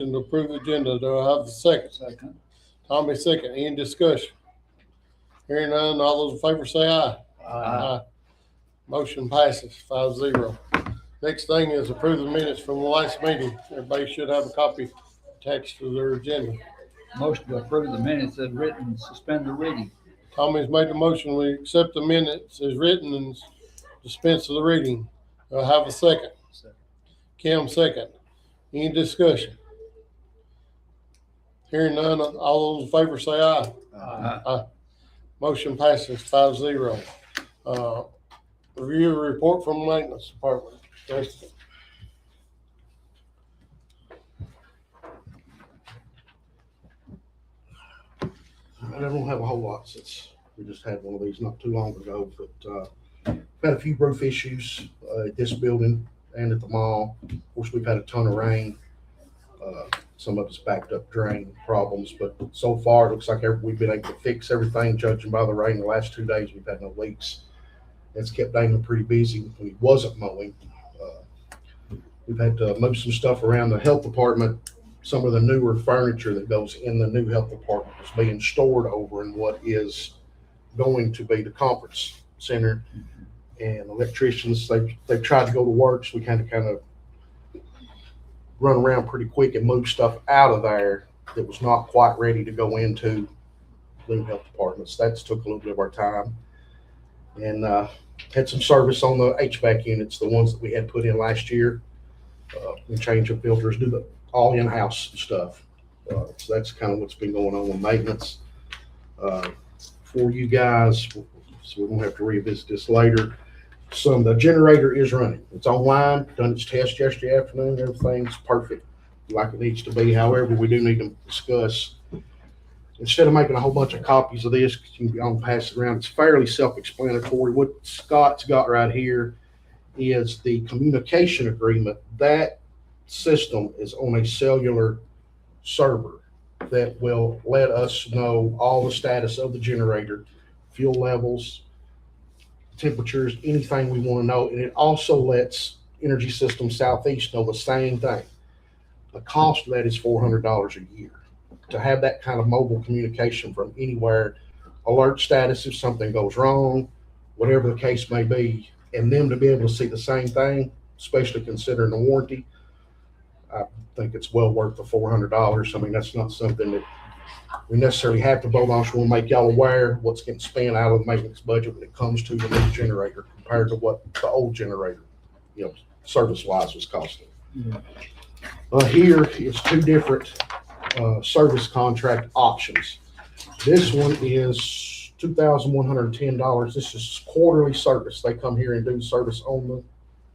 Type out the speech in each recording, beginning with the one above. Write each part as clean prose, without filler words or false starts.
To approve the agenda, do I have a second? Second. Tommy second, any discussion? Hearing none, all those in favor say aye. Aye. Motion passes 5-0. Next thing is approve the minutes from the last meeting. Everybody should have a copy attached to their agenda. Motion to approve the minutes as written, suspend the reading. Tommy's made the motion, we accept the minutes as written and dispense of the reading. Do I have a second? Second. Kim second. Any discussion? Hearing none, all those in favor say aye. Aye. Motion passes 5-0. Review a report from the maintenance department. Jason. I don't have a whole lot since we just had one of these not too long ago, but had a few roof issues at this building and at the mall. Of course, we've had a ton of rain. Some of it's backed up drain problems, but so far it looks like we've been able to fix everything, judging by the rain. The last 2 days we've had no leaks. It's kept Damon pretty busy when he wasn't mowing. We've had to move some stuff around the health department. Some of the newer furniture that goes in the new health department is being stored over in what is going to be the conference center. And electricians, they've tried to go to work, so we kind of run around pretty quick and move stuff out of there that was not quite ready to go into the health departments. That's took a little bit of our time. And had some service on the HVAC units, the ones that we had put in last year. We change of filters, do the all in-house stuff. So that's kind of what's been going on with maintenance. For you guys, so we won't have to revisit this later. The generator is running. It's online, done its test yesterday afternoon. Everything's perfect like it needs to be. However, we do need to discuss, instead of making a whole bunch of copies of this, you can go and pass it around. It's fairly self-explanatory. What Scott's got right here is the communication agreement. That system is on a cellular server that will let us know all the status of the generator, fuel levels, temperatures, anything we want to know. And it also lets Energy System Southeast know the same thing. The cost of that is $400 a year. To have that kind of mobile communication from anywhere, alert status if something goes wrong, whatever the case may be, and them to be able to see the same thing, especially considering the warranty, I think it's well worth the $400. I mean, that's not something that we necessarily have to vote on. So we'll make y'all aware what's getting spent out of the maintenance budget when it comes to the new generator compared to what the old generator, service-wise was costing. Yeah. Here is two different service contract options. This one is $2,110. This is quarterly service. They come here and do service on the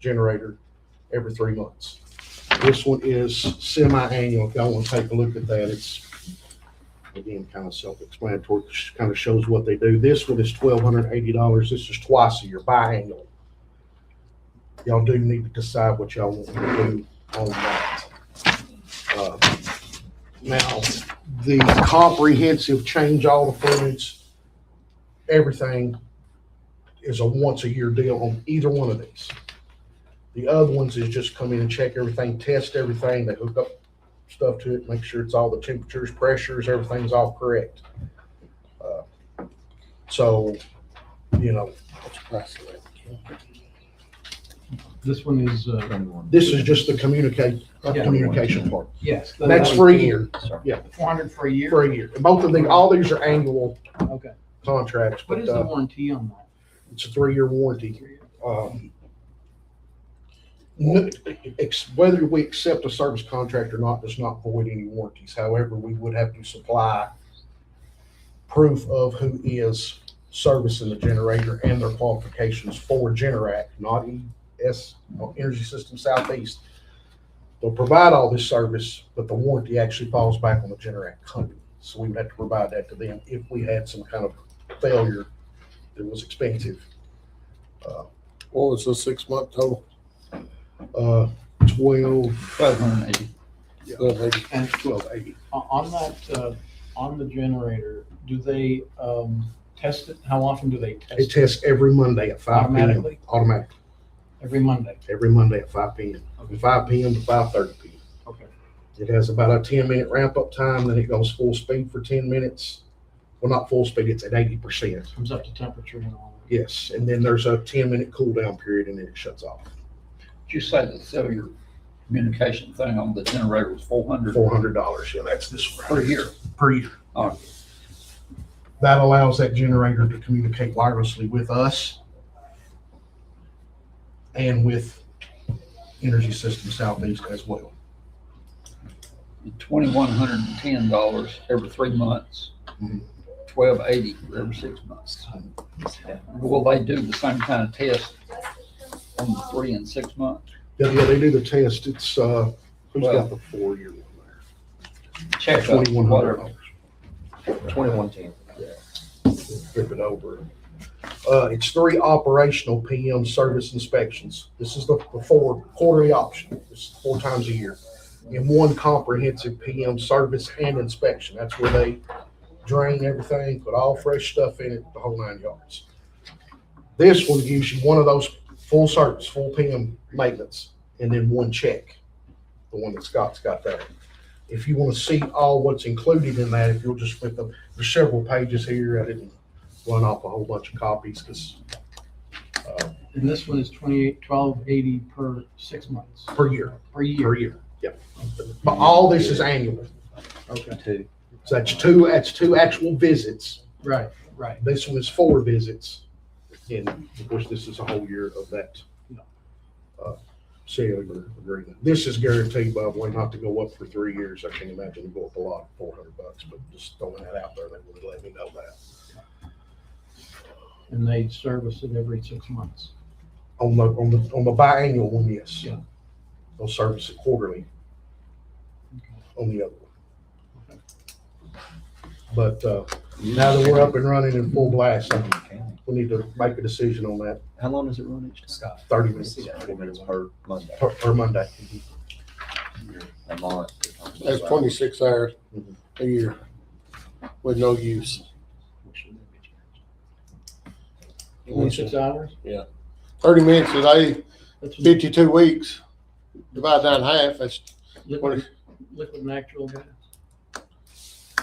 generator every 3 months. This one is semi-annual. If y'all want to take a look at that, it's, again, kind of self-explanatory. Kind of shows what they do. This one is $1,280. This is twice a year, biannual. Y'all do need to decide what y'all want to do on that. Now, the comprehensive change all the fluids, everything is a once a year deal on either one of these. The other ones is just come in and check everything, test everything. They hook up stuff to it, make sure it's all the temperatures, pressures, everything's all correct. So, what's the price of that? This one is, This is just the communication part. yes. That's for a year. Yeah, 400 for a year? for a year. And both of these, all these are annual Okay. contracts, What but is the warranty on that? it's a 3-year warranty. Whether we accept a service contract or not does not void any warranties. However, we would have to supply proof of who is servicing the generator and their qualifications for Generac, not Energy System Southeast. They'll provide all this service, but the warranty actually falls back on the Generac company. So we would have to provide that to them if we had some kind of failure that was expensive. What was the 6-month total? 1,280. And 1280. on that, on the generator, do they test it? How often do they test It it? tests every Monday at 5 p.m. Automatically? Automatically. Every Monday? Every Monday at 5 p.m. From 5 p.m. to 5:30 p.m. Okay. It has about a 10-minute ramp-up time, then it goes full speed for 10 minutes. Well, not full speed, it's at 80%. Comes up to temperature and all that. Yes, and then there's a 10-minute cool down period and then it shuts off. Did you say the cellular communication thing on the generator was $400 $400, yeah, that's this per year? per year. Oh. That allows that generator to communicate wirelessly with us and with Energy System Southeast as well. $2,110 every 3 months, Mhm. $1,280 every 6 months. Will they do the same kind of test on the 3 and 6 months? Yeah, they do the test. It's, who's got the 4-year one there? Check up, $2,100. whatever. 2110. Flip it over. It's 3 operational PM service inspections. This is the 4 quarterly option. This is 4 times a year. And 1 comprehensive PM service and inspection. That's where they drain everything, put all fresh stuff in it, the whole 9 yards. This one gives you one of those full service, full PM maintenance, and then 1 check. The one that Scott's got there. If you want to see all what's included in that, if you'll just flip them, there's several pages here. I didn't run off a whole bunch of copies because And this one is $12.80 per 6 months, per year, per year. per year, yeah. But all this is annual. Okay, So that's two actual visits. right, right. This one is 4 visits. And of course, this is a whole year of that cellular agreement. This is guaranteed, by the way, not to go up for 3 years. I can't imagine it go up a lot, $400, but just throwing that out there, they would let me know that. And they service it every 6 months. On the biannual one, yes. Yeah. They'll service it quarterly on the other one. But now that we're up and running in full blast, we need to make a decision on that. How long does it run each? 30 minutes 30 minutes per Monday. per Monday. A month. That's 26 hours a year with no use. 26 hours? 30 minutes a day, That's 52 weeks. Divide that in half, that's liquid natural gas.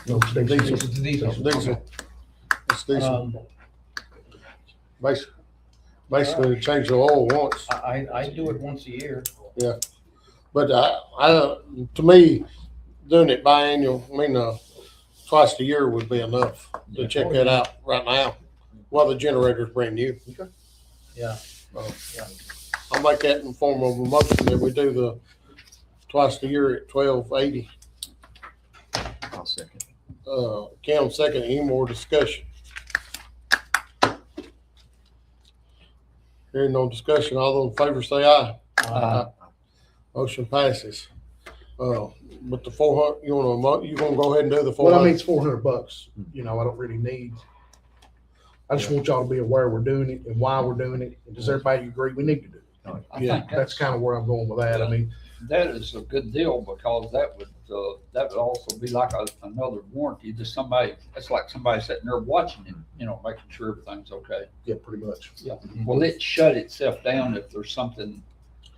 No, it's diesel. It's diesel. diesel. It's diesel. Basically, change the oil once. I do it once a year. But to me, doing it biannual, twice a year would be enough to check that out right now while the generator's brand new. Yeah. I'll make that in the form of a motion that we do the twice a year at $12.80. I'll second. Cam second, any more discussion? Hearing no discussion, all those in favor say aye. Motion passes. But the 400, you gonna go ahead and do the Well, I mean, 400? it's $400. You know, I don't really need. I just want y'all to be aware we're doing it and why we're doing it. And does everybody agree we need to do it? I Yeah, think That's kind of where I'm going with that. I mean, that is a good deal because that would also be like another warranty. Just somebody, it's like somebody sitting there watching it, making sure everything's okay. yeah, pretty much. Yeah. Will it shut itself down if there's something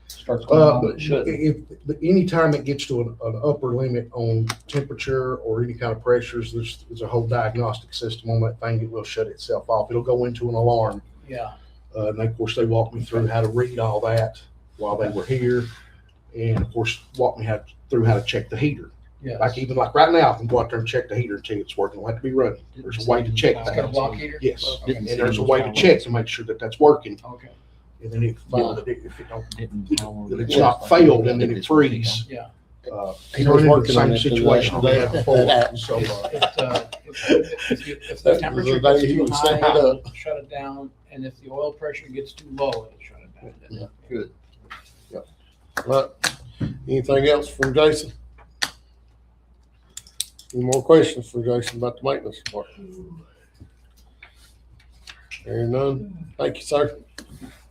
starts going on that it shouldn't? Anytime it gets to an upper limit on temperature or any kind of pressures, there's a whole diagnostic system on that thing. It will shut itself off. It'll go into an alarm. Yeah. And of course, they walked me through how to read all that while they were here. And of course, walked me through how to check the heater. Yeah. Like right now, I can go out there and check the heater and tell you it's working. It'll have to be running. There's a way to check It's got a that. block heater? Yes, Okay. and there's a way to check to make sure that that's working. Okay. And then if it don't, if it's Yeah. not failed, and then it freezes. Yeah. He was Running working the on same it today. situation we had before. That So, If That the was temperature the day gets he too was high, setting it it'll up. shut it down, and if the oil pressure gets too low, it'll shut it down. Good. Right. Anything else from Jason? Any more questions for Jason about the maintenance department? Hearing none. Thank you, sir.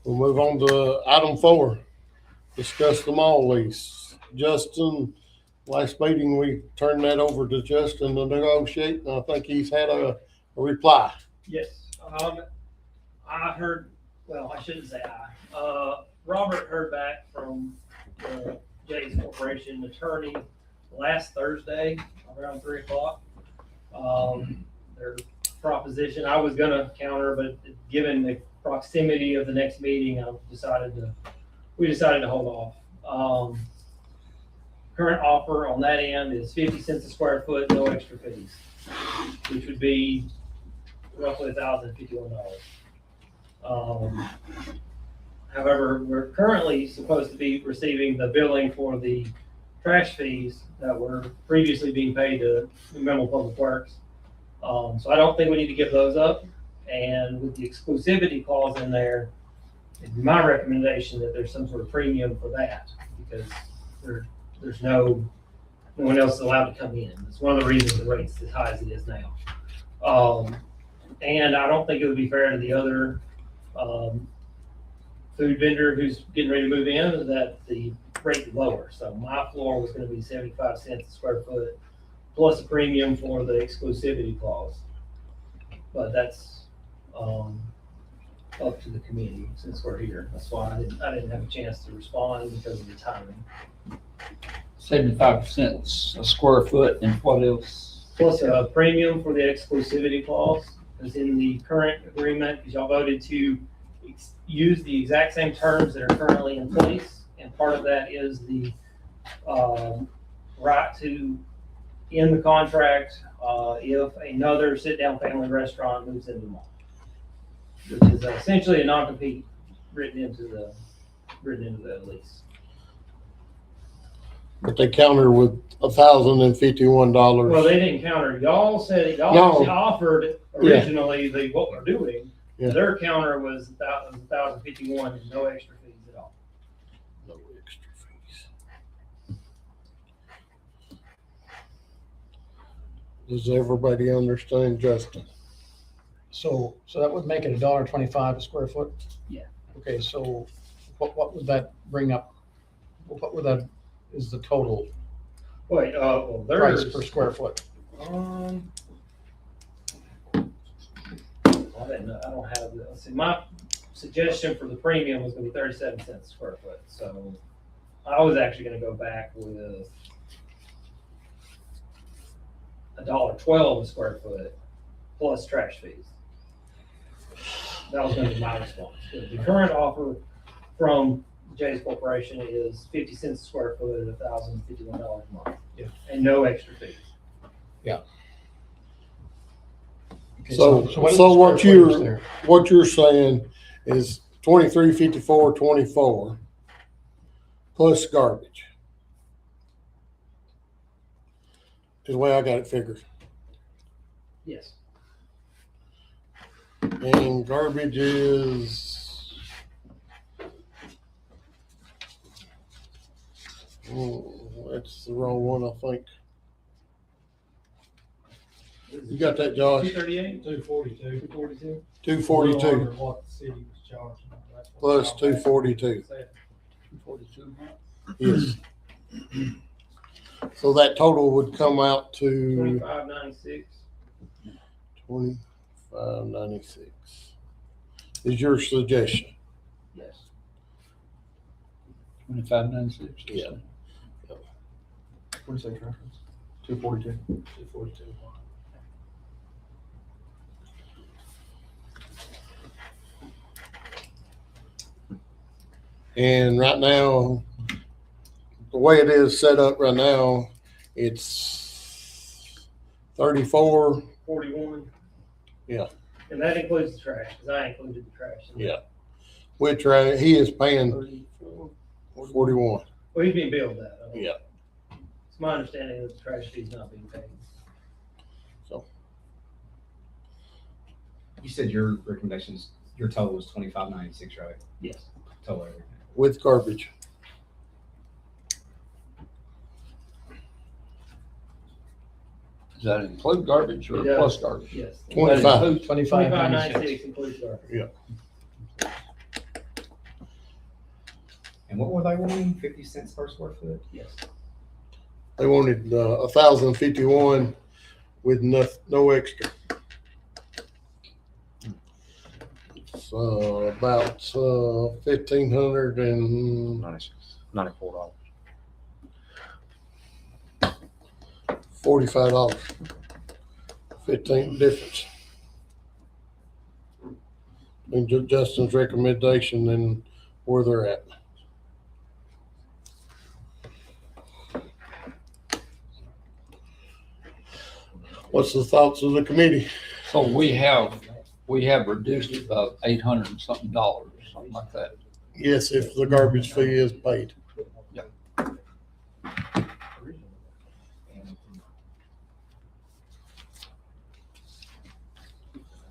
We'll move on to item 4. Discuss the mall lease. Justin, last meeting, we turned that over to Justin to negotiate, and I think he's had a reply. Yes, I heard, I shouldn't say Robert heard back from Jay's Corporation attorney last Thursday around 3 o'clock. Their proposition, I was gonna counter, but given the proximity of the next meeting, we decided to hold off. Current offer on that end is 50 cents a square foot, no extra fees, which would be roughly $1,051. However, we're currently supposed to be receiving the billing for the trash fees that were previously being paid to Minimal Public Works. So I don't think we need to give those up. And with the exclusivity clause in there, it'd be my recommendation that there's some sort of premium for that, because there's no one else is allowed to come in. It's one of the reasons the rate's as high as it is now. And I don't think it would be fair to the other food vendor who's getting ready to move in that the rate is lower. So my floor was gonna be 75 cents a square foot plus a premium for the exclusivity clause. But that's up to the committee since we're here. That's why I didn't have a chance to respond because of the timing. 75 cents a square foot, and what else? Plus a premium for the exclusivity clause, because in the current agreement, because y'all voted to use the exact same terms that are currently in place, and part of that is the right to end the contract if another sit-down family restaurant moves into the mall, which is essentially a non-compete written into the lease. But they counter with $1,051. Well, they didn't counter. Y'all said, y'all No. actually offered originally what we're doing. Yeah. Their counter was $1,051 and no extra fees at all. No extra fees. Does everybody understand, Justin? So that would make it $1.25 a square foot? Yeah. Okay, so what would that bring up? What would that, is the total Wait, well, price there's, per square foot? I don't have the, let's see, my suggestion for the premium was gonna be 37 cents a square foot. So I was actually gonna go back with $1.12 a square foot plus trash fees. That was gonna be my response. The current offer from Jay's Corporation is 50 cents a square foot at $1,051 a month. Yeah. And no extra fees. Okay, So what is the what square footage you're, there? what you're saying is 2354.24 plus garbage. Is the way I got it figured. Yes. And garbage is. That's the wrong one, I think. You got that, Josh? 238? 242. 242? 242 What the city was charging. That's what plus y'all- 242. 42 a month. Yes. So that total would come out to 2596. 2596. Is your suggestion? Yes. 25.96. Yeah. What is that reference? 242. 242. And right now, the way it is set up right now, it's 34. 41. Yeah. And that includes the trash, because I included the trash. in Yeah. Which he is paying 34. 41. Well, he's being billed that. Yeah. It's my understanding that the trash fee's not being paid. You said your recommendations, your total was 2596, right? Yes. Total everything. With garbage. Does that include garbage or It does. plus garbage? Yes. 25. That includes 2596 includes garbage. And what were they wanting? 50 cents per square foot? Yes. They wanted 1,051 with no extra. So about $1,500 and $94. $45. 15 difference. Between Justin's recommendation and where they're at. What's the thoughts of the committee? So we have reduced it about $800 and something, something like that. Yes, if the garbage fee is paid.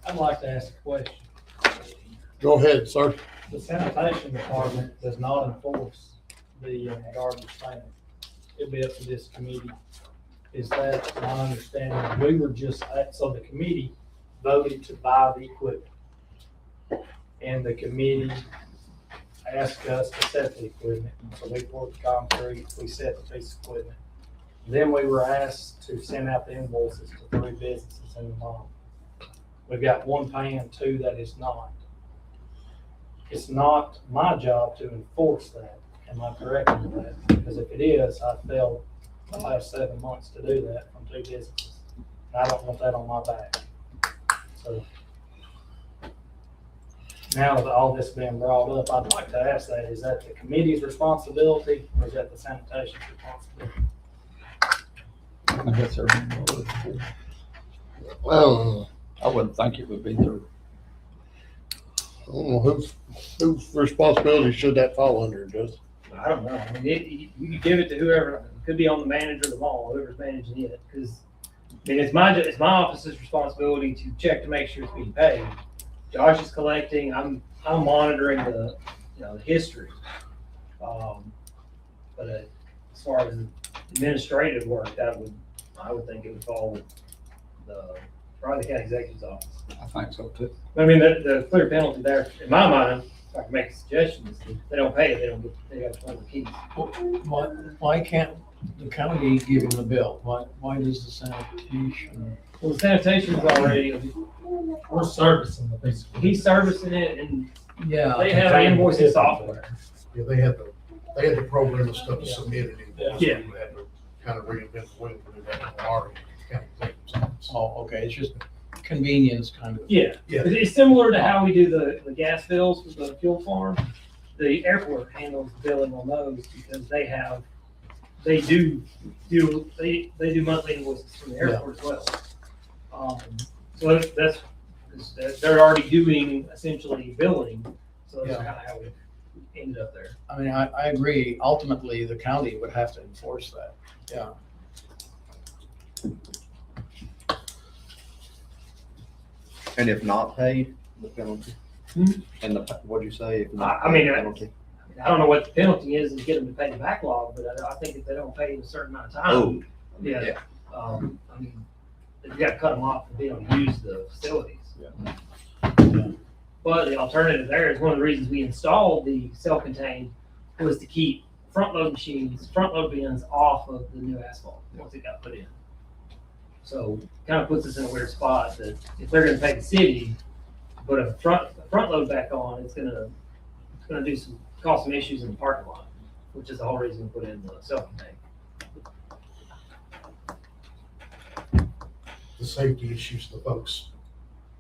I'd like to ask a question. Go ahead, sir. The sanitation department does not enforce the garbage payment. It'd be up to this committee. Is that my understanding? We were just, so the committee voted to buy the equipment. And the committee asked us to set the equipment. So we poured the concrete, we set the piece of equipment. Then we were asked to send out the invoices to 3 businesses in the mall. We've got 1 paying, 2 that is not. It's not my job to enforce that. Am I correct in that? Because if it is, I failed the last 7 months to do that from 2 businesses. And I don't want that on my back. So now that all this being brought up, I'd like to ask that, is that the committee's responsibility or is that the sanitation's responsibility? I guess they're, Well, I wouldn't think it would be their, I don't know whose responsibility should that fall under, Justin? I don't know. I mean, you could give it to whoever, it could be on the manager of the mall, whoever's managing it, because, I mean, it's my office's responsibility to check to make sure it's being paid. Josh is collecting, I'm monitoring the, the history. But as far as administrative work, I would think it would fall with probably the county executive's office. I think so too. I mean, the clear penalty there, in my mind, if I can make a suggestion, is if they don't pay it, they got to turn the keys. Why can't the county give him the bill? Why does the sanitation? Well, the sanitation is already, We're servicing the piece of. he's servicing it and Yeah. they have invoicing software. Yeah, they had the program and stuff to submit it in. Yeah. We had to kind of reinvent the wheel to do that in our county executive's office. Oh, okay, it's just convenience kind of. Yeah, Yeah. it's similar to how we do the gas bills with the fuel farm. The airport handles the billing on those because they do monthly invoices from the airport as well. So they're already doing essentially billing, so that's kind of how we ended up there. I mean, I agree. Ultimately, the county would have to enforce that. Yeah. And if not paid, the penalty? Hmm? And what'd you say? If not I mean, paid, penalty? I don't know what the penalty is to get them to pay the backlog, but I think if they don't pay in a certain amount of time, Oh, yeah. I mean, you got to cut them off from being able to use the facilities. But the alternative there is one of the reasons we installed the self-contained was to keep front load bins off of the new asphalt once it got put in. So kind of puts us in a weird spot that if they're going to pay the city to put a front load back on, it's going to cause some issues in the parking lot, which is the whole reason we put in the self-contained. The safety issues, the folks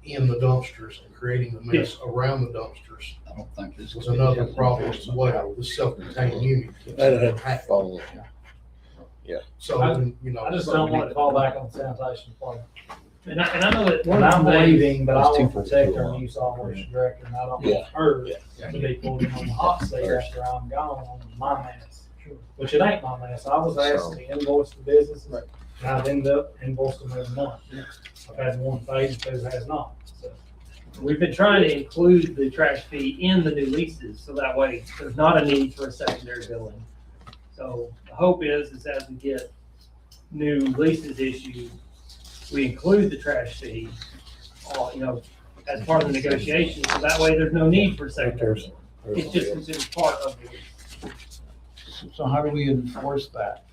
in the dumpsters and creating the mess around the dumpsters I don't think this was another problem as well, the self-contained unit. That'd have to fall. So, I just don't want it to fall back on the sanitation department. And I know that one And of I'm the things, leaving, but I It's want too to protect our full. new software director, and I don't Yeah. want her Yeah. to be pulled in on the hot seat after I'm gone on my mess. Which it ain't my mess. I was asked to invoice the businesses, and I've ended up invoicing them every month. I've had one paid and 2 has not. So, we've been trying to include the trash fee in the new leases, so that way there's not a need for a secondary billing. So the hope is as we get new leases issued, we include the trash fee, as part of the negotiation, so that way there's no need for a secondary billing. It's just considered part of the lease. So how do we enforce that?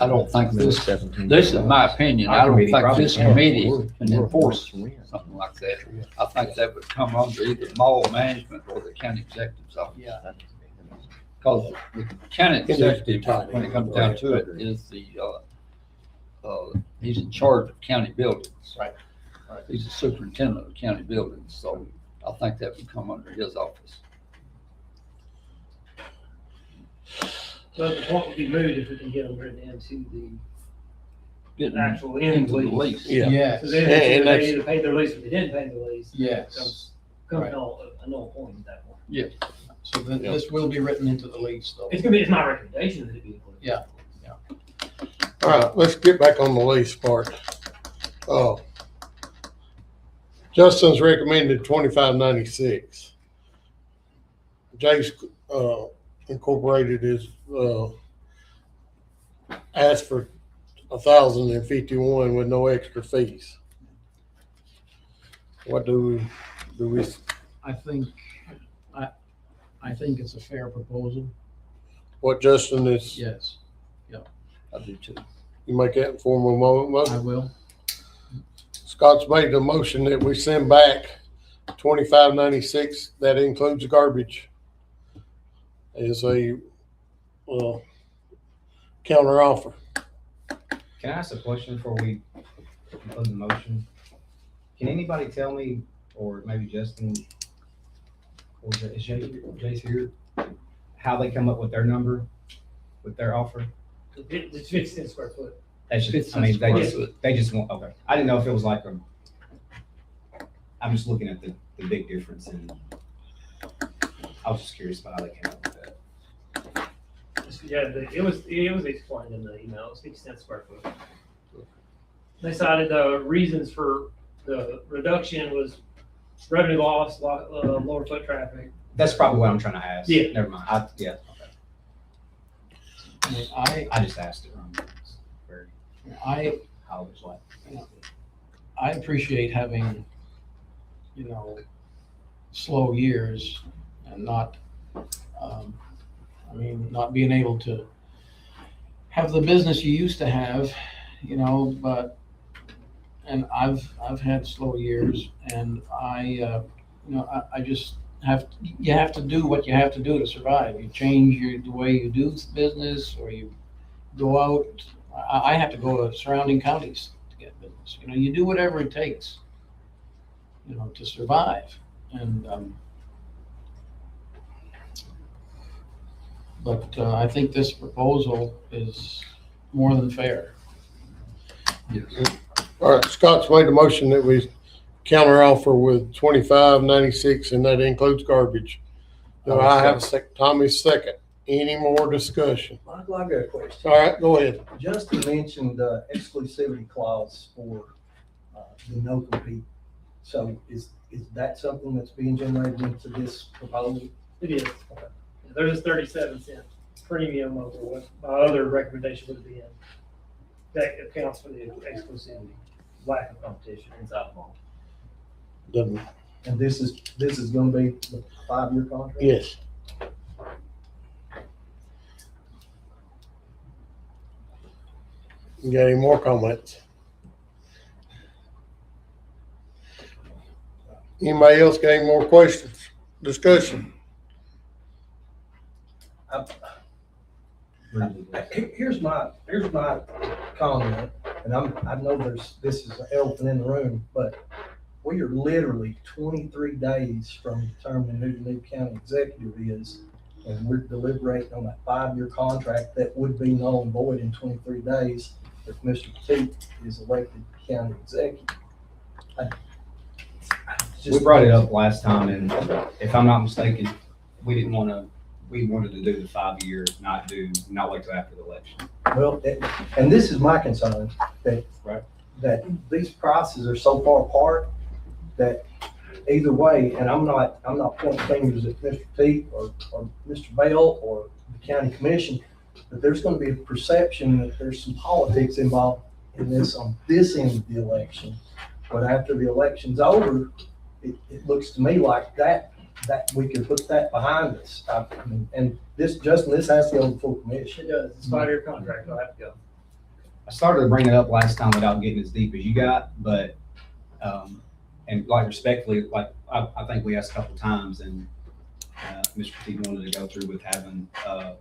I don't think this is my opinion. I don't think this committee can enforce something like that. I think that would come under either mall management or the county executive's office. Yeah. Because the county executive, when it comes down to it, is the he's in charge of county buildings. Right. He's the superintendent of county buildings, so I think that would come under his office. So the point would be moved if we can get them written into the Getting actual end into the lease. lease. Yeah. Yes, So then Yeah, and if that's- they either paid their lease or they didn't pay their lease, it yes. becomes Right. a null point at that point. So this will be written into the lease though. It's my recommendation that it be included. Yeah. All right, let's get back on the lease part. Justin's recommended 2596. Jay's Incorporated is asked for 1,051 with no extra fees. What do we? I think it's a fair proposal. What Justin is? Yes, I do too. You make that in form of motion. I will. Scott's made the motion that we send back 2596. That includes garbage. Is a counter offer. Can I ask a question before we conclude the motion? Can anybody tell me, or maybe Justin, or is Jay's here, how they come up with their number, with their offer? It's 50 cents square foot. That's just, I mean, they just want, okay. I didn't know if it was like I'm just looking at the big difference and I was just curious about how they came up with that. Yeah, it was explained in the email. It's 50 cents square foot. They cited the reasons for the reduction was revenue loss, lower foot traffic. That's probably what I'm trying to ask. Yeah. Never mind. Yeah, okay. I mean, I just asked it wrong. It's very, I how it was like. I appreciate having, slow years and not, not being able to have the business you used to have, and I've had slow years and I just you have to do what you have to do to survive. You change the way you do business or you go out. I have to go to surrounding counties to get business. You do whatever it takes, to survive. And, but I think this proposal is more than fair. Yes. All right, Scott's made the motion that we counter offer with 2596 and that includes garbage. Do I have a second? Tommy's second. Any more discussion? Michael, I got a question. All right, go ahead. Justin mentioned the exclusivity clause for the no compete. So is that something that's being generated into this proposal? It is. There's a 37-cent premium over what my other recommendation would be in. That accounts for the exclusivity, lack of competition inside the mall. Doesn't- And this is gonna be the 5-year contract? Yes. You got any more comments? Anybody else got any more questions? Discussion? Here's my comment, and I know this is an elephant in the room, but we are literally 23 days from determining who the new county executive is, and we're deliberating on that 5-year contract that would be null and void in 23 days if Mr. Petit is elected county executive. We brought it up last time, and if I'm not mistaken, we wanted to do the 5-year, not wait till after the election. Well, and this is my concern, that these prices are so far apart that either way, and I'm not pointing fingers at Mr. Petit or Mr. Bell or the county commission, but there's gonna be a perception that there's some politics involved in this on this end of the election. But after the election's over, it looks to me like that we can put that behind us. And this, Justin, this has to go to full commission. It does. It's a 5-year contract. I'll have to go. I started to bring it up last time without getting as deep as you got, but, and like respectfully, like I think we asked a couple times and Mr. Petit wanted to go through with having a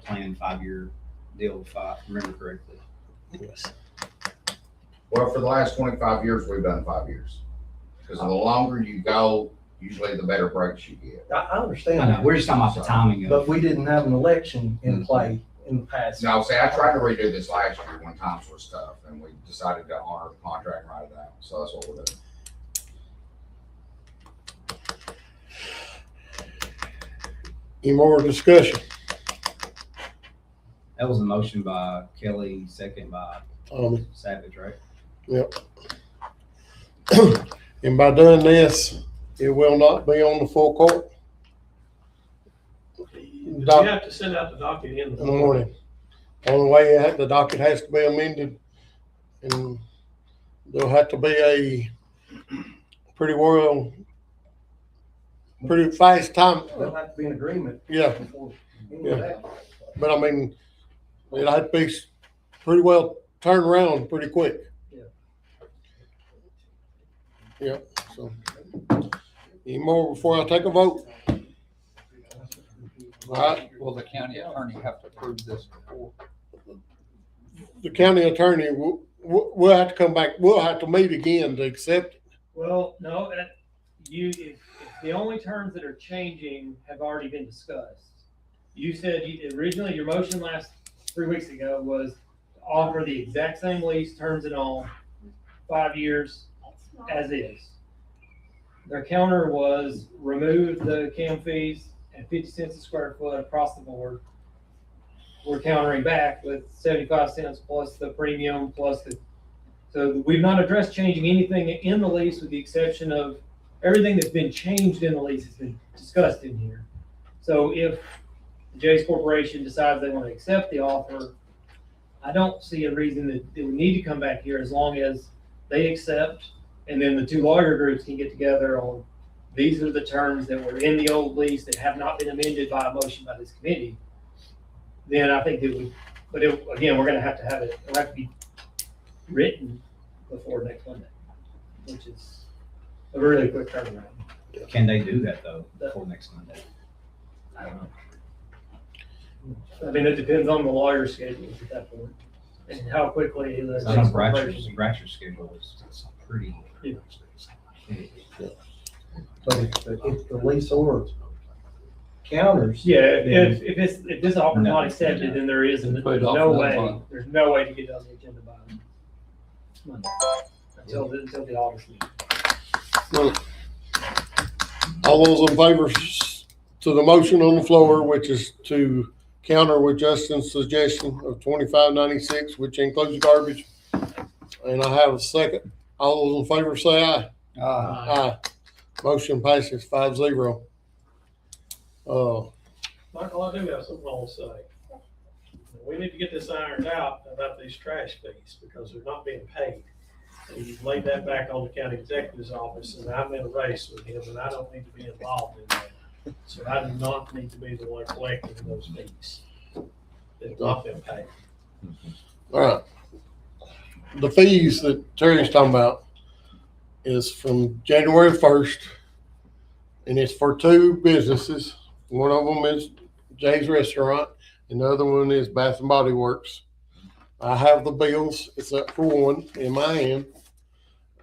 planned 5-year deal, if I remember correctly. Yes. Well, for the last 25 years, we've done 5 years. Because the longer you go, usually the better breaks you get. I understand I know, that, we're just talking about the timing but of, we didn't have an election in play in the past. Now, see, I tried to redo this last year when times were tough, and we decided to honor the contract and write it out. So that's what we're doing. Any more discussion? that was a motion by Kelly, second by Savage, right? And by doing this, it will not be on the full court. You have to send out the docket in In the morning. Only way the docket has to be amended, and there'll have to be a pretty fast time. There'll have to be an agreement Yeah, before any of that. but I mean, it'll have to be pretty well turned around pretty quick. Yeah, so. Any more before I take a vote? All right, Will the county attorney have to approve this before? the county attorney, we'll have to come back, we'll have to meet again to accept it. Well, no, if the only terms that are changing have already been discussed. You said originally your motion last 3 weeks ago was to offer the exact same lease terms and all, 5 years as is. Their counter was remove the CAM fees at 50 cents a square foot across the board. We're countering back with 75 cents plus the premium so we've not addressed changing anything in the lease with the exception of everything that's been changed in the lease has been discussed in here. So if Jay's Corporation decides they want to accept the offer, I don't see a reason that they would need to come back here as long as they accept, and then the two lawyer groups can get together on these are the terms that were in the old lease that have not been amended by a motion by this committee. Then I think it would, again, we're gonna have to have it, it'll have to be written before next Monday, which is a really quick turnaround. Can they do that though, before next Monday? I don't know. I mean, it depends on the lawyer's schedules at that point and how quickly the. I know Bratcher's schedule is pretty. Yeah. But if the leaseor counters. Yeah, if this offer is not accepted, then there's no way to get it on the agenda by Monday, until the August meeting. All those in favor to the motion on the floor, which is to counter with Justin's suggestion of $25.96, which includes garbage. And I have a second. All those in favor say aye. Aye. Motion passes 5-0. Michael, I do have something I want to say. We need to get this ironed out about these trash fees because they're not being paid. And you've laid that back on the county executive's office, and I'm in a race with him, and I don't need to be involved in that. So I do not need to be the one collecting those fees that have not been paid. All right. The fees that Terry's talking about is from January 1st, and it's for two businesses. One of them is Jay's Restaurant, and the other one is Bath and Body Works. I have the bills, except for one in my hand,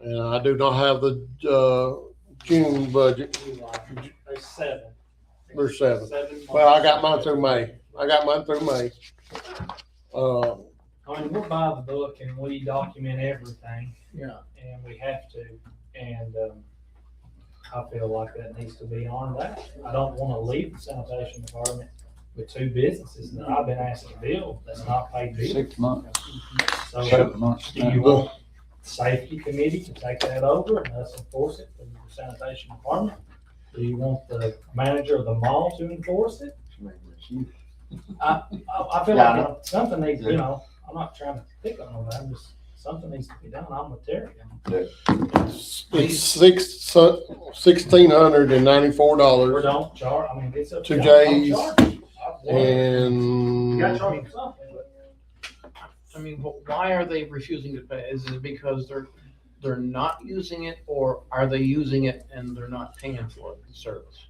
and I do not have the June budget. There's seven. There's seven. Well, I got mine through May. I mean, we're by the book and we document everything. Yeah. And we have to, and, I feel like that needs to be on that. I don't wanna leave the sanitation department with two businesses that I've been asked to build that's not paid bills. 6 months, So 7 months. do you want the safety committee to take that over and us enforce it for the sanitation department? Do you want the manager of the mall to enforce it? I feel like something needs, I'm not trying to pick on nobody, I'm just, something needs to be done. I'm with Terry. It's $1,694 Or don't charge, I mean, it's up to y'all. Jay's, Don't charge. You and gotta charge them something, but I mean, why are they refusing to pay? Is it because they're not using it, or are they using it and they're not paying for the service?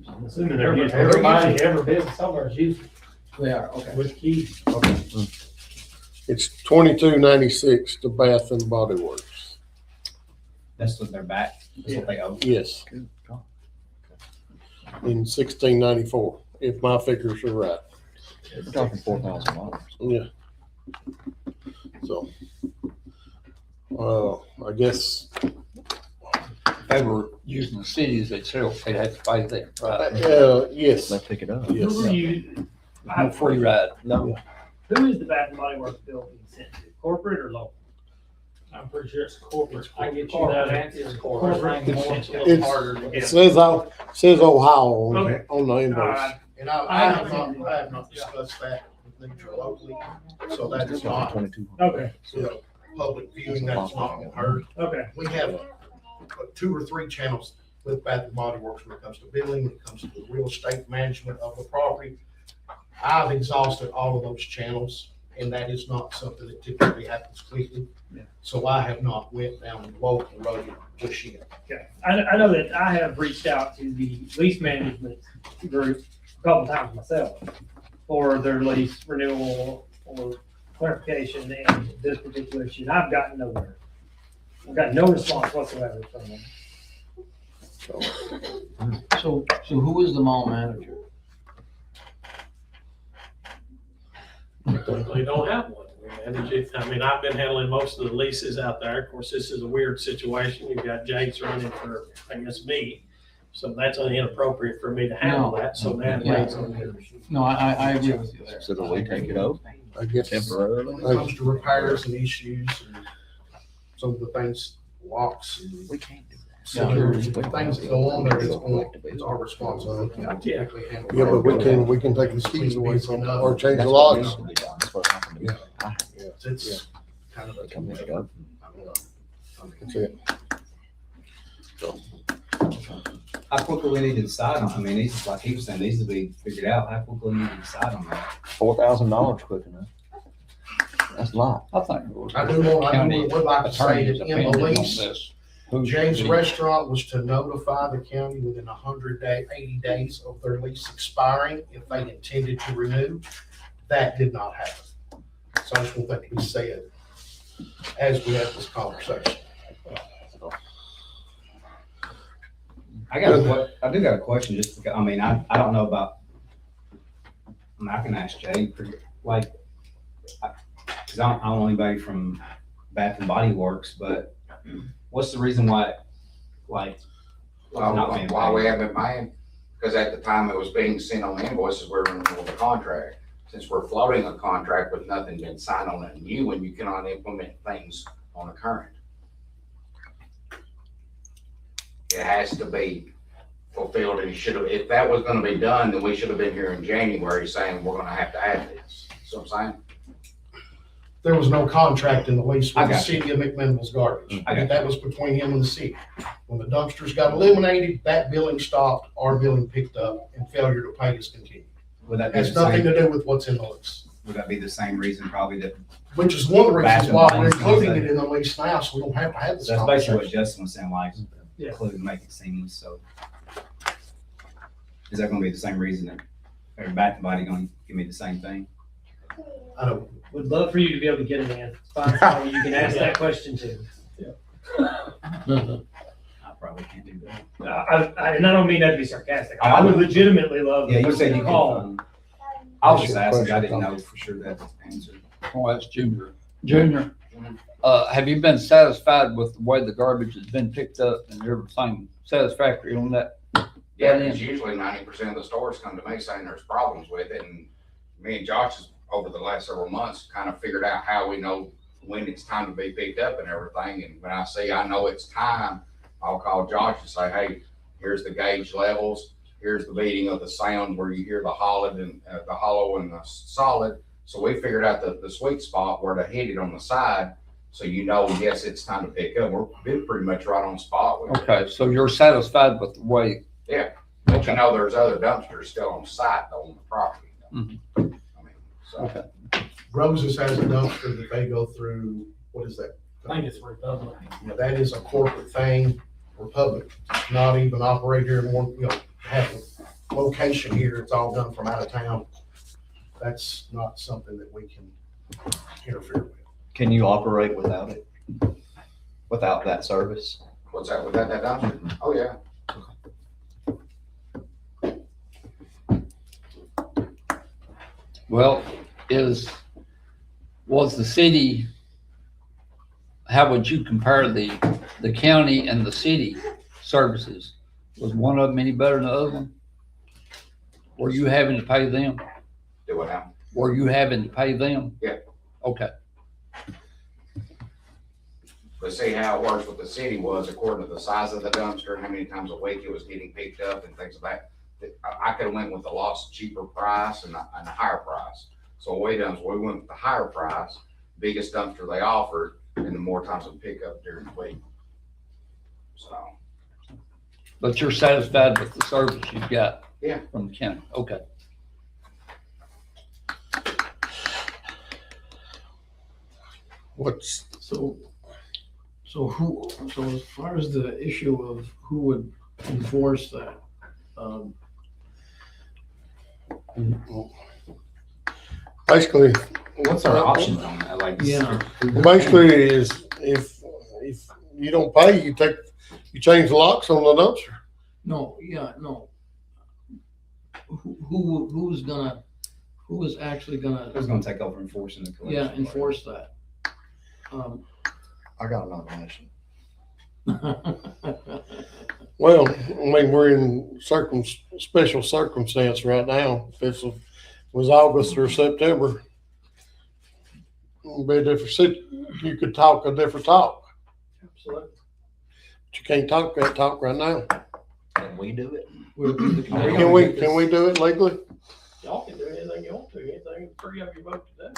I'm assuming everybody, every business somewhere is using They are, okay. it with keys. It's 2296 to Bath and Body Works. That's what they're back, that's what they owe. Yes. In 1694, if my figures are right. We're talking $4,000. Yeah. So, I guess, If they were using the cities itself, they'd have to pay them, right? yes. They pick it up. Yes. Who are you, No free ride. No. who is the Bath and Body Works bill being sent to, corporate or local? I'm pretty sure it's corporate. I can get you that answer. It's corporate. It says Ohio Okay. on the invoice. Alright. And I have not discussed that with Nitra locally, so that is not, 2200. Okay, public viewing, that's not been heard. okay. We have 2 or 3 channels with Bath and Body Works when it comes to billing, when it comes to the real estate management of the property. I've exhausted all of those channels, and that is not something that typically happens quickly. So I have not went down the local road just yet. Okay, I know that I have reached out to the lease management group a couple times myself for their lease renewal or clarification in this particular issue, and I've gotten nowhere. I've got no response whatsoever from them. So who is the mall manager? We don't have one. We manage it. I mean, I've been handling most of the leases out there. Of course, this is a weird situation. You've got Jake's running for, I guess, me. So that's inappropriate for me to handle No. that. So that Yeah. makes it. No, I agree with you there. So do we take it over I guess. temporarily? When it comes to repairs and issues and some of the things, locks and We can't do that. security, things that go on there, it's our responsibility. I Yeah. typically handle Yeah, but that. we can take the keys away from them or change the locks. That's what happened to me. It's kind of a. Come and go. That's it. How quickly we need to decide on, I mean, these, like he was saying, these to be figured out, how quickly we need to decide on that. $4,000 quick enough. That's a lot. I think. it was I do want, county would like to say attorney's that in the opinion on lease, this. Who James should be- Restaurant was to notify the county within 80 days of their lease expiring if they intended to renew. That did not happen. So I just want that to be said as we have this conversation. I do got a question, just because, I mean, I don't know about, I mean, I can ask Jay, like, cause I don't know anybody from Bath and Body Works, but what's the reason why, like, not being Why we paid? haven't paid? Because at the time it was being sent on the invoices, we were in the middle of the contract. Since we're floating a contract with nothing been signed on a new one, you cannot implement things on a current. It has to be fulfilled, and it should have, if that was gonna be done, then we should have been here in January saying we're gonna have to add this. See what I'm saying? There was no contract in the lease I with the got you. city of McMinnville's garbage. I got That was between him and the city. When the dumpsters got eliminated, that billing stopped, our billing picked up, and failure to pay is continued. Would that be Has the nothing same, to do with what's in the lease, would that be the same reason probably that, which is one of the Bath reasons and why Body we're is gonna including say- it in the lease now, so we don't have to have this that's basically what conversation. Justin was saying, like, Yeah. include, make it seamless, so. Is that gonna be the same reason that, or Bath and Body gonna give me the same thing? I don't, Would love for you to be able to get an answer. Find somebody you can ask that question to. I probably can't do that. And I don't mean that to be sarcastic. I would legitimately love. Yeah, you said you could, call. I was just asking, I didn't know for sure that was the answer. Oh, that's Junior. Junior, have you been satisfied with the way the garbage has been picked up and everything satisfactory on that? Yeah, because usually 90% of the stores come to me saying there's problems with it, and me and Josh has, over the last several months, kind of figured out how we know when it's time to be picked up and everything, and when I know it's time, I'll call Josh and say, hey, here's the gauge levels, here's the beating of the sound where you hear the hollow and the solid, so we figured out the sweet spot where to hit it on the side, so you know, yes, it's time to pick up. We're been pretty much right on spot with it. Okay, so you're satisfied with the way, But you know, there's other dumpsters still on site though on the property. Mhm. I mean, so. okay. Roses has a dumpster that they go through, what is that? I think it's Republic. Now, that is a corporate thing, Republic, not even operate here anymore, have a location here, it's all done from out of town. That's not something that we can interfere with. Can you operate without it? Without that service? What's that, without that dumpster? Oh, yeah. Well, was the city, how would you compare the county and the city services? Was one of them any better than the other one? Were you having to pay them? Do what now? Were you having to pay them? Yeah. Okay. But see how it works with the city was according to the size of the dumpster, how many times a week it was getting picked up and things like that. I could have went with a lot cheaper price and a higher price. So we done, we went with the higher price, biggest dumpster they offered, and the more times we pick up during the week. So, But you're satisfied with the service you've got? Yeah. From the county? Okay. What's, So as far as the issue of who would enforce that, basically, What's our options on that? Like, Yeah. basically is if you don't pay, you change the locks on the dumpster. no. Who is actually gonna, who's gonna take over enforcing the collection? enforce that? I got a nomination. Well, I mean, we're in special circumstance right now. If it was August or September, it'd be a different you could talk a different talk. Absolutely. But you can't talk that talk right now. Can we do it? Can we do it legally? Y'all can do anything you want to, anything free of your vote today.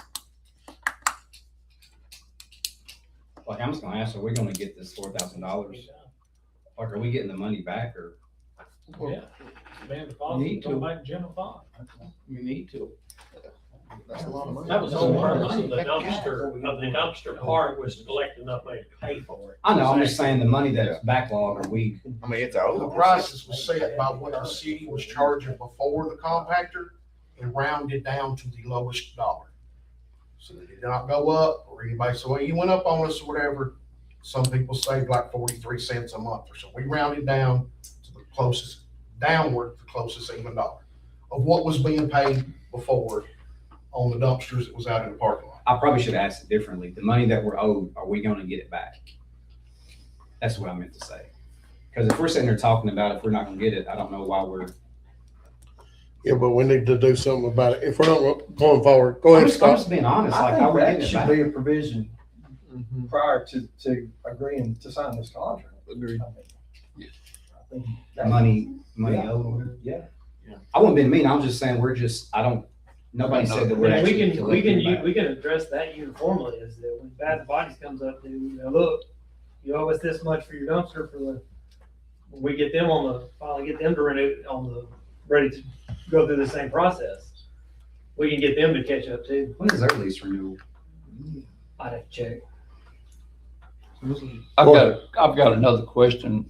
Like, I'm just gonna ask, are we gonna get this $4,000? Like, are we getting the money back or? Yeah. Man, deposit, go back to general fund. You need to. That's a lot of money. That was the whole purpose of the dumpster part was to collect enough money to pay for it. I know, I'm just saying the money that's backlogged, are we? I mean, it's The over. prices was set by what the city was charging before the compactor and rounded down to the lowest dollar. So they did not go up or anybody, so when you went up on us or whatever, some people saved like 43 cents a month or so. We rounded down to the closest, downward, the closest even dollar of what was being paid before on the dumpsters that was out in the parking lot. I probably should have asked it differently. The money that we're owed, are we gonna get it back? That's what I meant to say. Because if we're sitting there talking about if we're not gonna get it, I don't know why we're. Yeah, but we need to do something about it. If we're not going forward, go ahead, I'm Scott. just being honest, I like, how think we that getting it should back? be a provision prior to agreeing to sign this contract. Agreed. I think that- Money Yeah. owed. Yeah. I wouldn't be mean, I'm just saying, nobody said that we're And actually. we can collecting it back. we can address that uniformly, is that when Bath and Bodies comes up to, look, you owe us this much for your dumpster when we get them finally get them to renew ready to go through the same process. We can get them to catch up too. When is their lease renewal? I'd have to check. I've got another question.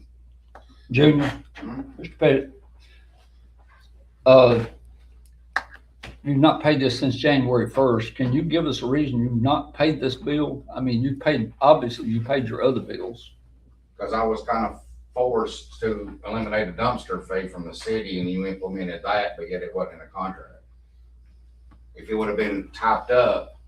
Junior, Mr. Pettit. You've not paid this since January 1st. Can you give us a reason you've not paid this bill? I mean, obviously you paid your other bills. Because I was kind of forced to eliminate a dumpster fee from the city and you implemented that, but yet it wasn't in a contract. If it would have been typed up,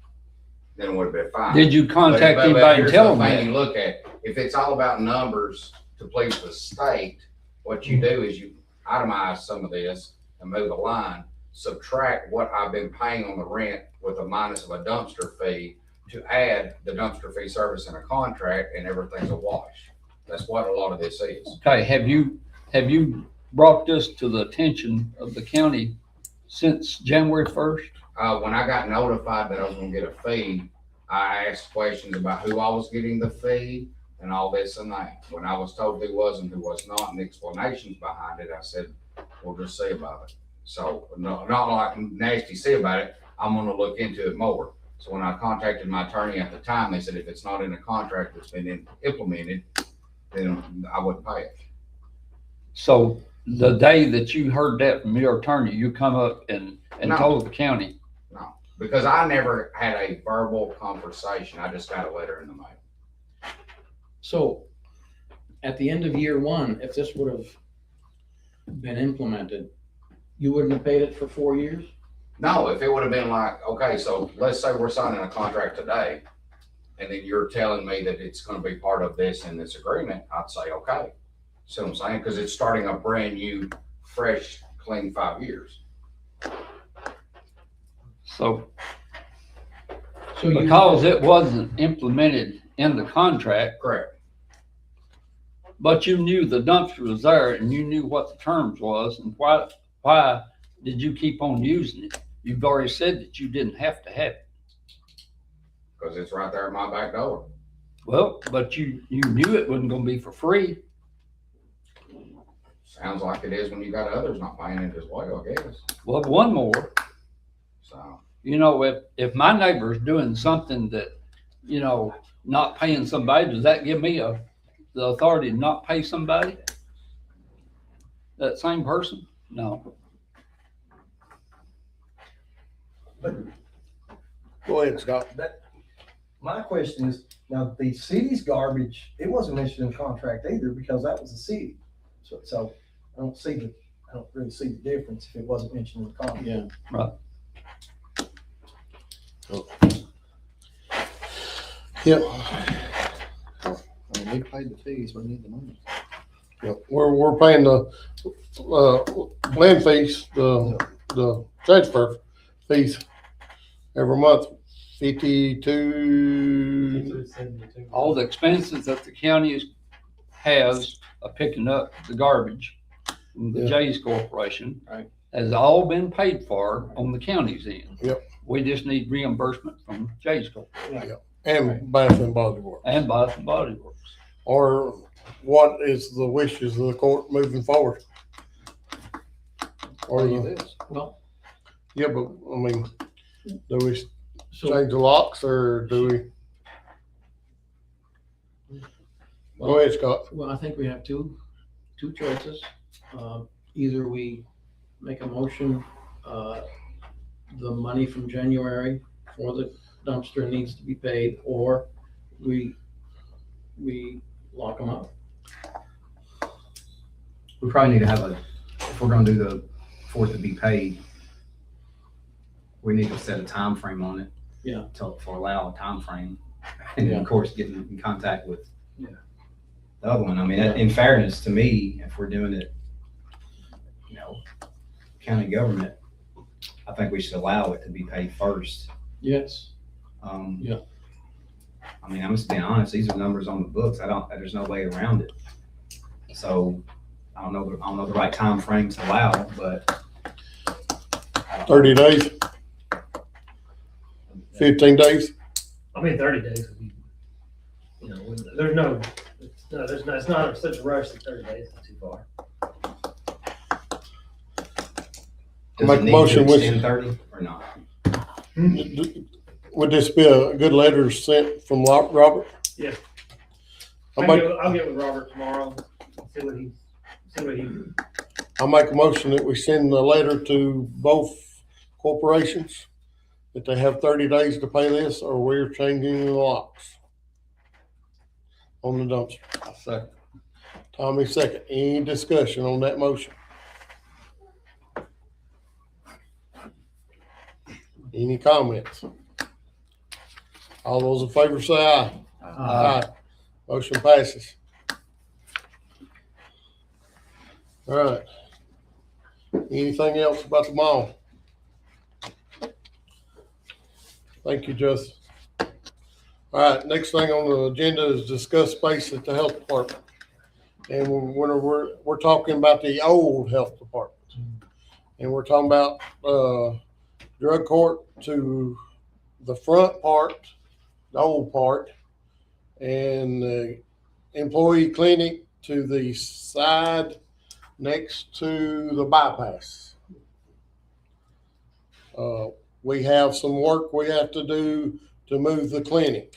then it would have been fine. Did you contact But anybody and here's tell the them thing you that? look at, if it's all about numbers to please the state, what you do is you itemize some of this and move a line, subtract what I've been paying on the rent with a minus of a dumpster fee to add the dumpster fee service in a contract, and everything's a wash. That's what a lot of this is. Okay, have you brought this to the attention of the county since January 1st? When I got notified that I was gonna get a fee, I asked questions about who I was getting the fee and all this and that. When I was told who was and who was not, and the explanations behind it, I said, we'll just see about it. So, no, not like nasty see about it, I'm gonna look into it more. So when I contacted my attorney at the time, they said if it's not in a contract that's been implemented, then I wouldn't pay it. So the day that you heard that from your attorney, you come up and No. told the county? No. Because I never had a verbal conversation. I just got a letter in the mail. So, at the end of year one, if this would have been implemented, you wouldn't have paid it for 4 years? No, if it would have been like, okay, so let's say we're signing a contract today, and then you're telling me that it's gonna be part of this in this agreement, I'd say, okay. See what I'm saying? Because it's starting a brand new, fresh, clean 5 years. So So you, because it wasn't implemented in the contract, Correct. but you knew the dumpster was there and you knew what the terms was, and why did you keep on using it? You've already said that you didn't have to have it. Because it's right there at my back door. Well, but you knew it wasn't gonna be for free. Sounds like it is when you got others not paying it as well, I guess. Well, one more, So, you know, if my neighbor's doing something that, you know, not paying somebody, does that give me the authority to not pay somebody? That same person? No. Go ahead, Scott. My question is, now the city's garbage, it wasn't mentioned in the contract either because that was the city. So I don't really see the difference if it wasn't mentioned in the contract. yeah, Yep. I mean, we paid the fees, we need the money. Yep. We're paying the, land fees, the transfer fees every month, 52. All the expenses that the county has of picking up the garbage from the Yeah. Jay's Corporation Right. has all been paid for on the county's end. Yep. We just need reimbursement from Jay's Corporation And Bath and Body Works. and Bath and Body Works. Or what is the wishes of the court moving forward? Or well, yeah, but I mean, do we so, change the locks or do we? Go ahead, Scott. well, I think we have two choices. Either we make a motion, the money from January for the dumpster needs to be paid, or we lock them up. We probably need to have if we're gonna do for it to be paid, we need to set a time frame on it. Yeah. For allow a time frame, and Yeah. of course, getting in contact with the other one. I mean, in fairness to me, if we're doing it, you know, county government, I think we should allow it to be paid first. Yes. Yeah. I mean, I'm just being honest, these are numbers on the books. There's no way around it. So I don't know the right time frame to allow, but 30 days, 15 days. I mean, 30 days would be, you know, it's not such a rush that 30 days is too far. does Make it a need motion to with- extend 30 or not? Would this be a good letter sent from Robert? Yeah. I'll make I'll get with Robert tomorrow, see what he, I'll make a motion that we send a letter to both corporations that they have 30 days to pay this, or we're changing the locks on the dumpster. I second. Tommy second. Any discussion on that motion? Any comments? All those in favor say aye. Aye. Motion passes. All right. Anything else about the mall? Thank you, Justin. All right, next thing on the agenda is discuss space at the health department. And we're talking about the old health department. And we're talking about, drug court to the front part, the old part, and the employee clinic to the side next to the bypass. We have some work we have to do to move the clinic.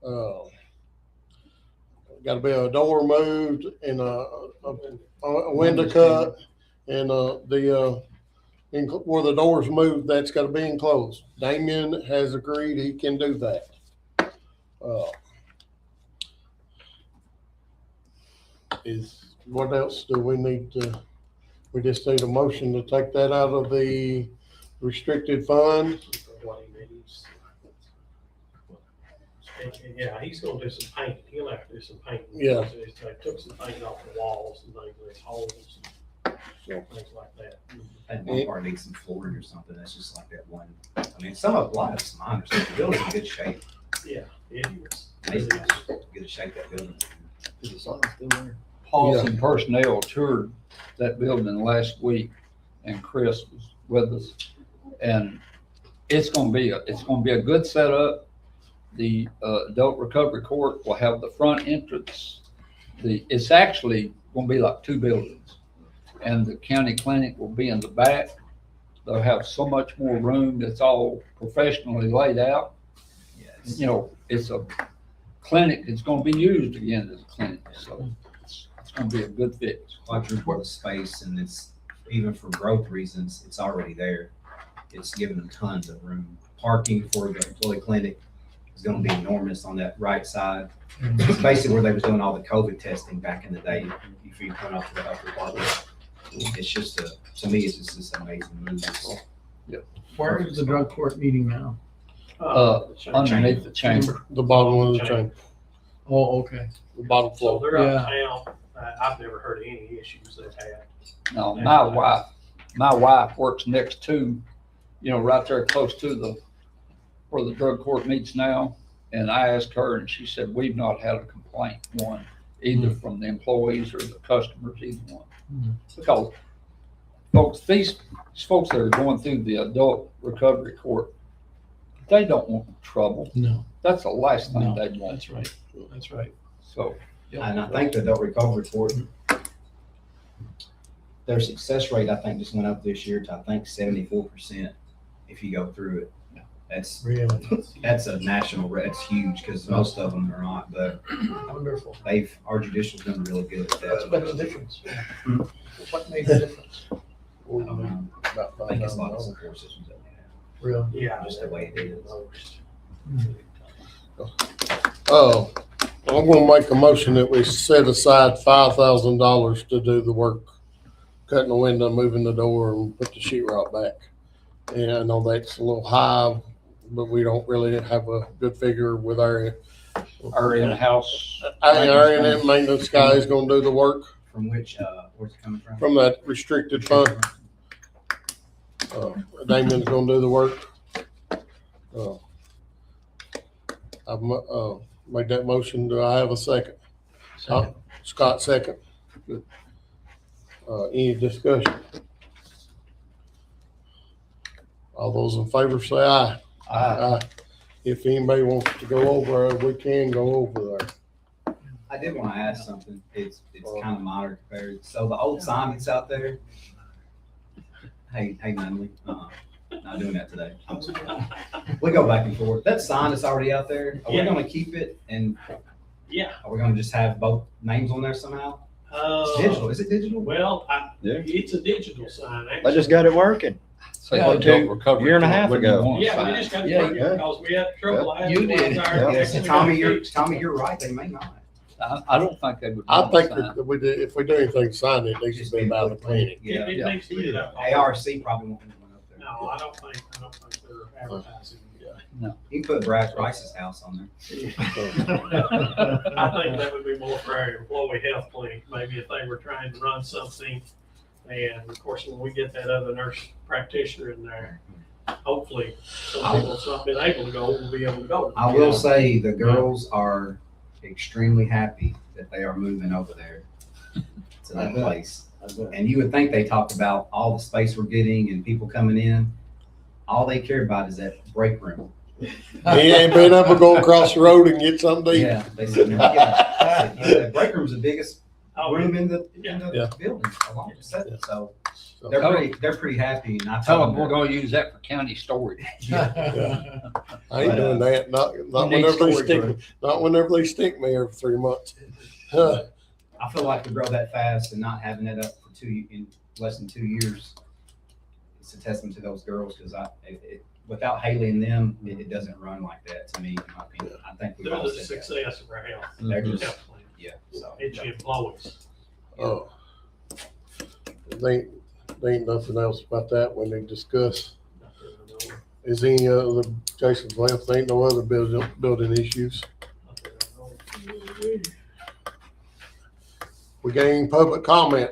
Got to be a door moved and a window cut, and the where the doors move, that's gotta be enclosed. Damien has agreed he can do that. What else do we need to, we just need a motion to take that out of the restricted fund? What he needs. Yeah, he's gonna do some painting. He'll have to do some painting. Yeah. They took some paint off the walls and things, there's holes and things like that. That one part needs some flooring or something, that's just like that one. I mean, a lot of it's mine, so the building's in good shape. Yeah, it is. Amazing how good a shape that building. Is the sign still there? Paulson Personnel toured that building last week, and Chris was with us. And it's gonna be a good setup. The adult recovery court will have the front entrance. It's actually gonna be like two buildings. And the county clinic will be in the back. They'll have so much more room. It's all professionally laid out. Yes. You know, it's a clinic. It's gonna be used again as a clinic, so it's gonna be a good fix. Quadruple the space, and it's, even for growth reasons, it's already there. It's giving them tons of room. Parking for the employee clinic is gonna be enormous on that right side. It's basically where they was doing all the COVID testing back in the day, if you come up to the upper level. It's just to me, it's just this amazing move. Where is the drug court meeting now? Underneath the chamber. The bottom of the chamber, Oh, okay. the bottom So floor. they're out of town. I've never heard of any issues they've had. No, my wife works next to, right there close to where the drug court meets now. And I asked her and she said, we've not had a complaint, either from the employees or the customers, either one. Because folks, these folks that are going through the adult recovery court, they don't want trouble. No, That's the last thing no, they'd want. that's right. That's right. So, And I think the adult recovery court, their success rate, I think, just went up this year to, I think, 74% if you go through it. That's a national, that's huge, because most of them are not, but Wonderful. our judicial's done really good at What's that. been the difference? What made the difference? I think it's a lot of support systems that we have, Real. Yeah. just the way it is. I'm gonna make a motion that we set aside $5,000 to do the work, cutting the window, moving the door, and put the sheetrock back. And I know that's a little high, but we don't really have a good figure with our in-house. internet maintenance guy is gonna do the work From which, where's it coming from? from that restricted fund. Damien's gonna do the work. I've made that motion. Do I have a second? Scott, second. Good. Any discussion? All those in favor say aye. Aye. If anybody wants to go over, we can go over there. I did want to ask something. It's kind of minor compared. So the old sign that's out there. Hey, Nunley, not doing that today. We go back and forth. That sign that's already out there, are we going to keep it? And Yeah. are we going to just have both names on there somehow? It's digital. Is it digital? Well, Yeah. it's a digital sign, I actually. just got it working. Say Yeah, adult two- recovery year and a court half wouldn't ago. want a Yeah, we sign. just got to Yeah, work it because we had trouble last. You did. Yes. Tommy, you're right. They may not. I don't think they would. I want a think sign. that if we do anything signed, it needs to be about the clinic. Yeah. It needs to be that. ARC probably won't put one up there. No, I don't think they're advertising. You can put Brad Rice's house on there. I think that would be more for our employee health clinic, maybe if they were trying to run something. And of course, when we get that other nurse practitioner in there, hopefully, some people that's not been able to go will be able to go. I will say the girls are extremely happy that they are moving over there to that place. And you would think they talk about all the space we're getting and people coming in. All they care about is that break room. He ain't been able to go across the road and get something to eat. Yeah, they said, "No, yeah." The break room's the biggest Oh, room in the Yeah. building, along with that. So So- they're pretty happy. And I Tell told them we're gonna use that for county storage. I ain't doing that. Not You need whenever they storage stick. room. Not whenever they stick me every 3 months. I feel like to grow that fast and not having it up for in less than 2 years, it's a testament to those girls, because without Haley and them, it doesn't run like that to me, in my opinion. I think we've They're all the said that. success of our health. They're just, Health plan. yeah, so. It's your employees. Oh. They ain't nothing else about that when they discuss. Is any other, Jason's left, there ain't no other building issues. We got any public comment?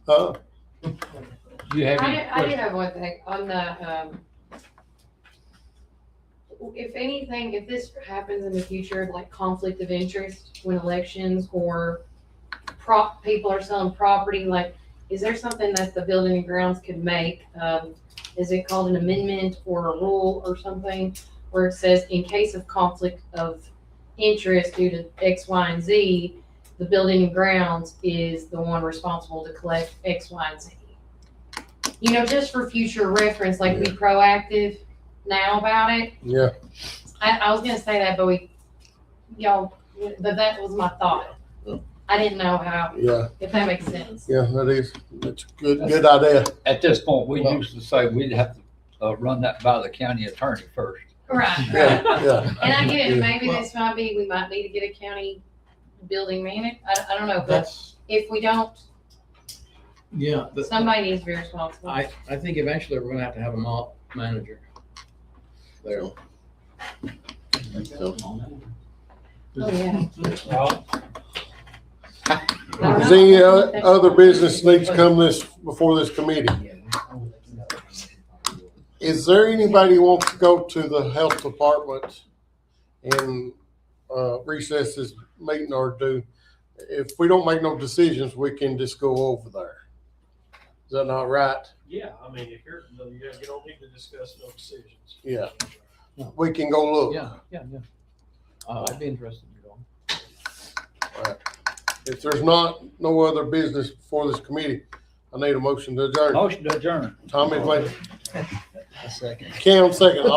Huh? Do you have any I do questions? have one thing on the, if anything, if this happens in the future, like conflict of interest when elections or people are selling property, like, is there something that the building and grounds could make? Is it called an amendment or a rule or something where it says in case of conflict of interest due to X, Y, and Z, the building and grounds is the one responsible to collect X, Y, and Z? You know, just for future reference, like be proactive now about it. Yeah, I was gonna say that, but but that was my thought. I didn't know how, yeah, if that makes sense. yeah, that's a good idea. At this point, we used to say we'd have to run that by the county attorney first. Right, Yeah, right. yeah. And I get it, Yeah. maybe this might be, we might need to get a county building manager. I don't know, but That's, if we don't, yeah, somebody needs to be responsible. I think eventually we're gonna have to have a mall manager there. Oh, yeah. Does any other business needs to come before this committee? Is there anybody who wants to go to the health department and recess this meeting, or if we don't make no decisions, we can just go over there? Is that not right? Yeah, I mean, if you don't need to discuss no decisions. Yeah. We can go look. Yeah. I'd be interested in going. If there's no other business before this committee, I need a motion to adjourn. Motion to adjourn. Tommy's made, A second. Cam second. All